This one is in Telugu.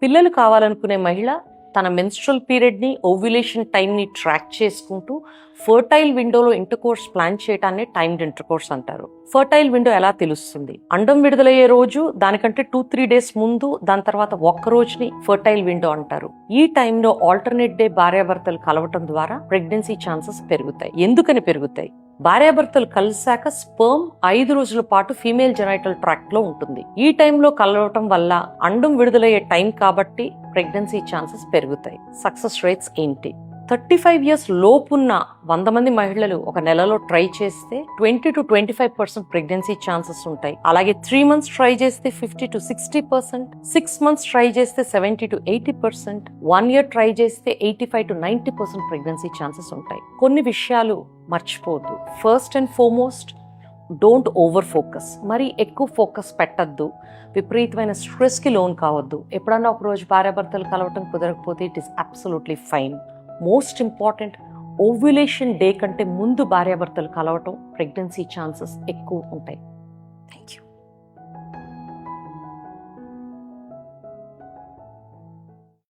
పిల్లలు కావాలనుకునే మహిళ తన మెన్స్ట్రల్ పీరియడ్ని, ఓవ్యులేషన్ టైంని ట్రాక్ చేసుకుంటూ ఫర్టైల్ విండోలో ఇంటర్కోర్స్ ప్లాన్ చేయడాన్ని టైమ్డ్ ఇంటర్కోర్స్ అంటారు. ఫర్టైల్ విండో ఎలా తెలుస్తుంది? అండం విడుదలయ్యే రోజు దానికంటే 2-3 డేస్ ముందు, దాని తర్వాత ఒక్క రోజుని ఫర్టైల్ విండో అంటారు. ఈ టైంలో ఆల్టర్నేట్ డే భార్యాభర్తలు కలవటం ద్వారా ప్రెగ్నెన్సీ ఛాన్సెస్ పెరుగుతాయి. ఎందుకని పెరుగుతాయి? భార్యాభర్తలు కలిసాక స్పర్మ్ 5 రోజుల పాటు ఫీమేల్ జెనైటల్ ట్రాక్ట్ లో ఉంటుంది. ఈ టైంలో కలవటం వల్ల అండం విడుదలయ్యే టైం కాబట్టి ప్రెగ్నెన్సీ ఛాన్సెస్ పెరుగుతాయి. సక్సెస్ రేట్స్ ఏంటి? 35 ఇయర్స్ లోపున్న 100 మంది మహిళలు ఒక నెలలో ట్రై చేస్తే 20-25% ప్రెగ్నెన్సీ ఛాన్సెస్ ఉంటాయి. అలాగే 3 months ట్రై చేస్తే 50-60%, 6 months ట్రై చేస్తే 70-80%, 1 year ట్రై చేస్తే 85-90% ప్రెగ్నెన్సీ ఛాన్సెస్ ఉంటాయి. కొన్ని విషయాలు మర్చిపోవద్దు. First and foremost, don't over focus. మరి ఎక్కువ ఫోకస్ పెట్టద్దు. విపరీతమైన స్ట్రెస్కి లోన్ కావద్దు. ఎప్పుడన్నా ఒకరోజు భార్యాభర్తలు కలవటం కుదరకపోతే it is absolutely fine. Most important, ovulation day కంటే ముందు భార్యాభర్తలు కలవటం ప్రెగ్నెన్సీ ఛాన్సెస్ ఎక్కువ ఉంటాయి. Thank you.